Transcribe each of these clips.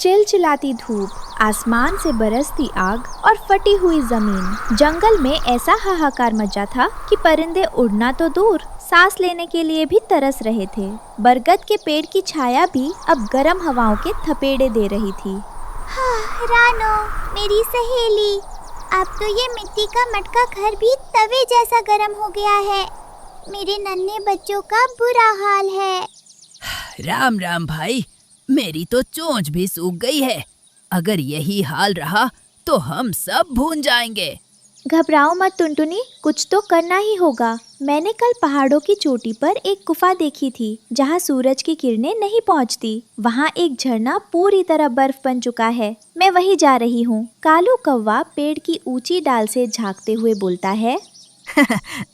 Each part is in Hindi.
चिलचिलाती धूप, आसमान से बरसती आग और फटी हुई जमीन। जंगल में ऐसा हाहाकार मचा था कि परिंदे उड़ना तो दूर, सांस लेने के लिए भी तरस रहे थे। बरगद के पेड़ की छाया भी अब गर्म हवाओं के थपेड़े दे रही थी। हाँ, रानो, मेरी सहेली, अब तो ये मिट्टी का मटका घर भी तवे जैसा गर्म हो गया है। मेरे नन्हे बच्चों का बुरा हाल है। राम राम भाई, मेरी तो चोंच भी सूख गई है। अगर यही हाल रहा तो हम सब भून जाएंगे। घबराओ मत टुनटुनी, कुछ तो करना ही होगा। मैंने कल पहाड़ों की चोटी पर एक गुफा देखी थी जहाँ सूरज की किरणें नहीं पहुँचती। वहाँ एक झरना पूरी तरह बर्फ बन चुका है। मैं वहीं जा रही हूँ। कालू कौवा पेड़ की ऊंची डाल से झांकते हुए बोलता है।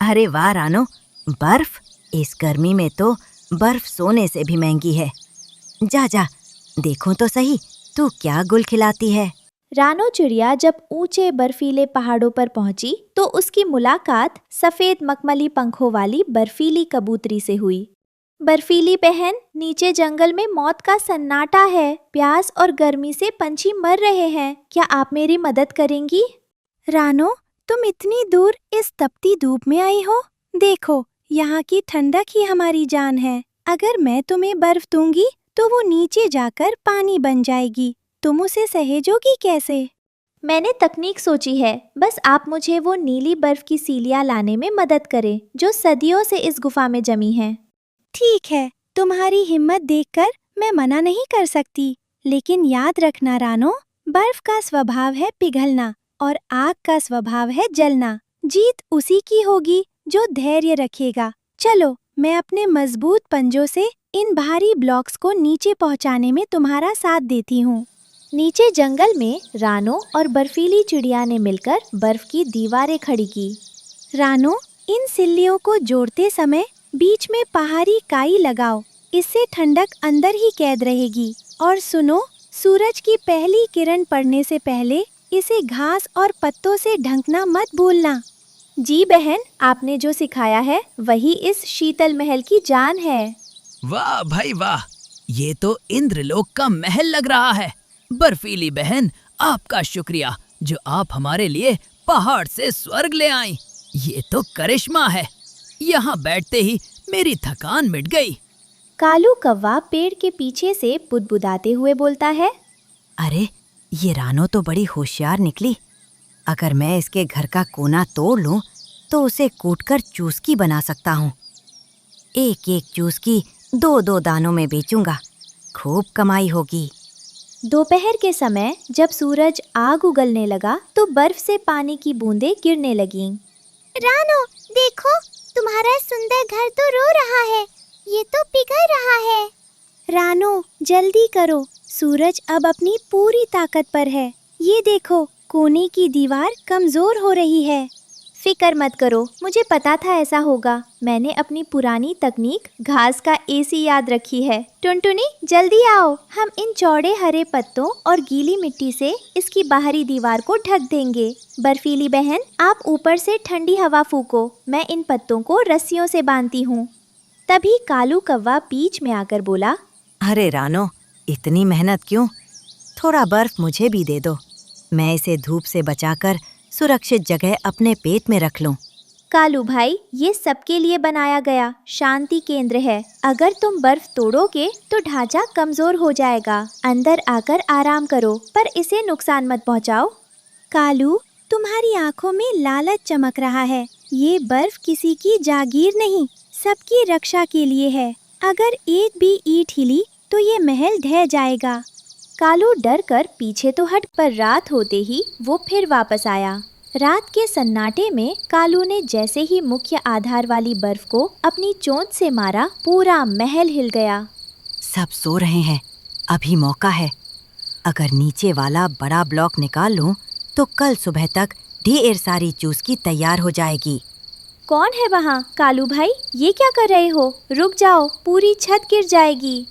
अरे वाह रानो, बर्फ! इस गर्मी में तो बर्फ सोने से भी महंगी है। जा जा, देखूं तो सही तू क्या गुल खिलाती है। रानो चिड़िया जब ऊंचे बर्फीले पहाड़ों पर पहुंची तो उसकी मुलाकात सफेद मखमली पंखों वाली बर्फीली कबूतरी से हुई। बर्फीली बहन, नीचे जंगल में मौत का सन्नाटा है। प्यास और गर्मी से पंछी मर रहे हैं। क्या आप मेरी मदद करेंगी? रानो, तुम इतनी दूर इस तपती धूप में आई हो। देखो, यहाँ की ठंडक ही हमारी जान है। अगर मैं तुम्हें बर्फ दूंगी तो वो नीचे जाकर पानी बन जाएगी। तुम उसे सहेजोगी कैसे? मैंने तकनीक सोची है। बस आप मुझे वो नीली बर्फ की सीलियाँ लाने में मदद करें जो सदियों से इस गुफा में जमी हैं। ठीक है, तुम्हारी हिम्मत देखकर मैं मना नहीं कर सकती। लेकिन याद रखना रानो, बर्फ का स्वभाव है पिघलना और आग का स्वभाव है जलना। जीत उसी की होगी जो धैर्य रखेगा। चलो, मैं अपने मजबूत पंजों से इन भारी ब्लॉक्स को नीचे पहुंचाने में तुम्हारा साथ देती हूँ। नीचे जंगल में रानो और बर्फीली चिड़िया ने मिलकर बर्फ की दीवारें खड़ी की। रानो, इन सिल्लियों को जोड़ते समय बीच में पहाड़ी काई लगाओ। इससे ठंडक अंदर ही कैद रहेगी। और सुनो, सूरज की पहली किरण पड़ने से पहले इसे घास और पत्तों से ढकना मत भूलना। जी बहन, आपने जो सिखाया है वही इस शीतल महल की जान है। वाह भाई वाह, ये तो इंद्रलोक का महल लग रहा है। बर्फीली बहन, आपका शुक्रिया जो आप हमारे लिए पहाड़ से स्वर्ग ले आई। ये तो करिश्मा है। यहाँ बैठते ही मेरी थकान मिट गई। कालू कौवा पेड़ के पीछे से बुदबुदाते हुए बोलता है। अरे, ये रानो तो बड़ी होशियार निकली। अगर मैं इसके घर का कोना तोड़ लूं तो उसे कूटकर चूसकी बना सकता हूँ। एक एक चूसकी 2-2 दानों में बेचूंगा। खूब कमाई होगी। दोपहर के समय जब सूरज आग उगलने लगा तो बर्फ से पानी की बूंदें गिरने लगीं। रानो, देखो, तुम्हारा सुंदर घर तो रो रहा है। ये तो पिघल रहा है। रानो, जल्दी करो, सूरज अब अपनी पूरी ताकत पर है। ये देखो, कोने की दीवार कमजोर हो रही है। फिक्र मत करो, मुझे पता था ऐसा होगा। मैंने अपनी पुरानी तकनीक घास का एसी याद रखी है। टुनटुनी, जल्दी आओ, हम इन चौड़े हरे पत्तों और गीली मिट्टी से इसकी बाहरी दीवार को ढक देंगे। बर्फीली बहन, आप ऊपर से ठंडी हवा फूको। मैं इन पत्तों को रस्सियों से बांधती हूँ। तभी कालू कौवा बीच में आकर बोला। अरे रानो, इतनी मेहनत क्यों? थोड़ा बर्फ मुझे भी दे दो। मैं इसे धूप से बचाकर सुरक्षित जगह अपने पेट में रख लूं। कालू भाई, ये सबके लिए बनाया गया शांति केंद्र है। अगर तुम बर्फ तोड़ोगे तो ढांचा कमजोर हो जाएगा। अंदर आकर आराम करो, पर इसे नुकसान मत पहुंचाओ। कालू, तुम्हारी आंखों में लालच चमक रहा है। ये बर्फ किसी की जागीर नहीं, सबकी रक्षा के लिए है। अगर एक भी ईंट हिली तो ये महल ढह जाएगा। कालू डर कर पीछे तो हट, पर रात होते ही वो फिर वापस आया। रात के सन्नाटे में कालू ने जैसे ही मुख्य आधार वाली बर्फ को अपनी चोंच से मारा, पूरा महल हिल गया। सब सो रहे हैं, अभी मौका है। अगर नीचे वाला बड़ा ब्लॉक निकाल लूं तो कल सुबह तक ढेर सारी चूसकी तैयार हो जाएगी। कौन है वहाँ? कालू भाई, ये क्या कर रहे हो? रुक जाओ, पूरी छत गिर जाएगी।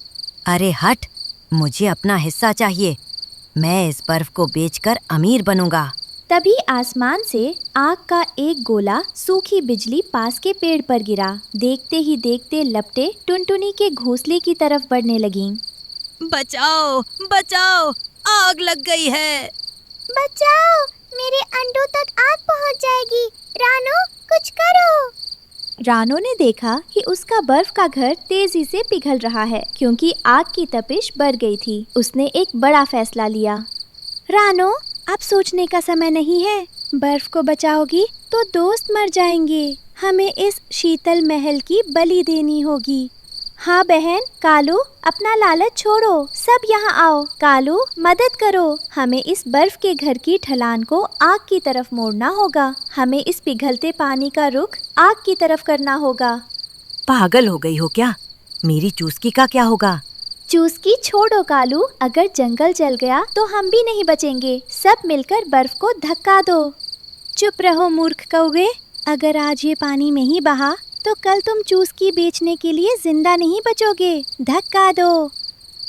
अरे हट, मुझे अपना हिस्सा चाहिए। मैं इस बर्फ को बेचकर अमीर बनूंगा। तभी आसमान से आग का एक गोला सूखी बिजली पास के पेड़ पर गिरा। देखते ही देखते लपटें टुनटुनी के घोंसले की तरफ बढ़ने लगीं। बचाओ बचाओ, आग लग गई है। बचाओ, मेरे अंडों तक आग पहुंच जाएगी। रानो, कुछ करो। रानो ने देखा कि उसका बर्फ का घर तेजी से पिघल रहा है क्योंकि आग की तपिश बढ़ गई थी। उसने एक बड़ा फैसला लिया। रानो, अब सोचने का समय नहीं है। बर्फ को बचाओगी तो दोस्त मर जाएंगे। हमें इस शीतल महल की बलि देनी होगी। हाँ बहन, कालू अपना लालच छोड़ो, सब यहाँ आओ। कालू, मदद करो, हमें इस बर्फ के घर की ढलान को आग की तरफ मोड़ना होगा। हमें इस पिघलते पानी का रुख आग की तरफ करना होगा। पागल हो गई हो क्या? मेरी चुस्की का क्या होगा? चुस्की छोड़ो कालू, अगर जंगल जल गया तो हम भी नहीं बचेंगे। सब मिलकर बर्फ को धक्का दो। चुप रहो मूर्ख कौवे। अगर आज ये पानी में ही बहा तो कल तुम चुस्की बेचने के लिए जिंदा नहीं बचोगे। धक्का दो।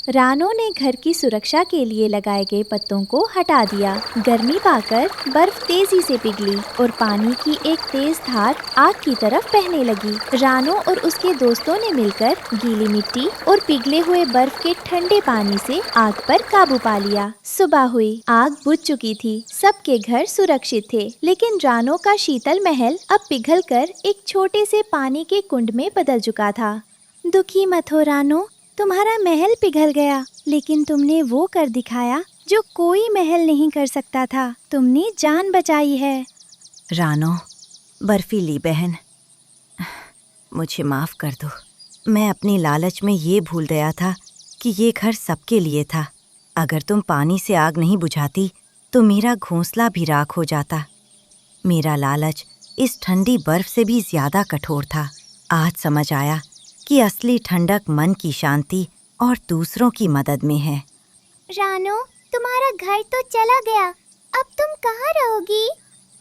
रानो ने घर की सुरक्षा के लिए लगाए गए पत्तों को हटा दिया। गर्मी पाकर बर्फ तेजी से पिघली और पानी की एक तेज धार आग की तरफ बहने लगी। रानो और उसके दोस्तों ने मिलकर गीली मिट्टी और पिघले हुए बर्फ के ठंडे पानी से आग पर काबू पा लिया। सुबह हुई, आग बुझ चुकी थी। सबके घर सुरक्षित थे, लेकिन रानो का शीतल महल अब पिघलकर एक छोटे से पानी के कुंड में बदल चुका था। दुखी मत हो रानो, तुम्हारा महल पिघल गया, लेकिन तुमने वो कर दिखाया जो कोई महल नहीं कर सकता था। तुमने जान बचाई है। रानो, बर्फीली बहन, मुझे माफ कर दो। मैं अपनी लालच में ये भूल गया था कि ये घर सबके लिए था। अगर तुम पानी से आग नहीं बुझाती तो मेरा घोंसला भी राख हो जाता। मेरा लालच इस ठंडी बर्फ से भी ज्यादा कठोर था। आज समझ आया कि असली ठंडक मन की शांति और दूसरों की मदद में है। रानो, तुम्हारा घर तो चला गया, अब तुम कहाँ रहोगी?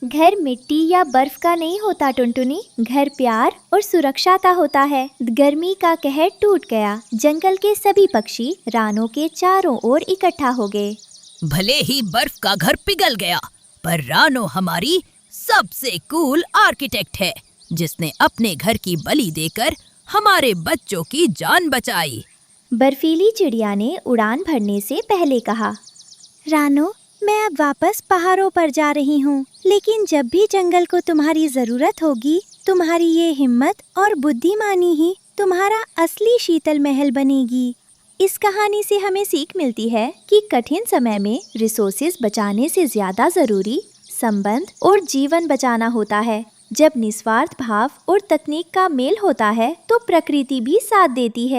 घर मिट्टी या बर्फ का नहीं होता टुनटुनी, घर प्यार और सुरक्षा का होता है। गर्मी का कहर टूट गया। जंगल के सभी पक्षी रानो के चारों ओर इकट्ठा हो गए। भले ही बर्फ का घर पिघल गया, पर रानो हमारी सबसे कूल आर्किटेक्ट है, जिसने अपने घर की बलि देकर हमारे बच्चों की जान बचाई। बर्फीली चिड़िया ने उड़ान भरने से पहले कहा। रानो, मैं अब वापस पहाड़ों पर जा रही हूँ, लेकिन जब भी जंगल को तुम्हारी जरूरत होगी, तुम्हारी ये हिम्मत और बुद्धिमानी ही तुम्हारा असली शीतल महल बनेगी। इस कहानी से हमें सीख मिलती है कि कठिन समय में रिसोर्सेज बचाने से ज्यादा जरूरी संबंध और जीवन बचाना होता है। जब निस्वार्थ भाव और तकनीक का मेल होता है तो प्रकृति भी साथ देती है।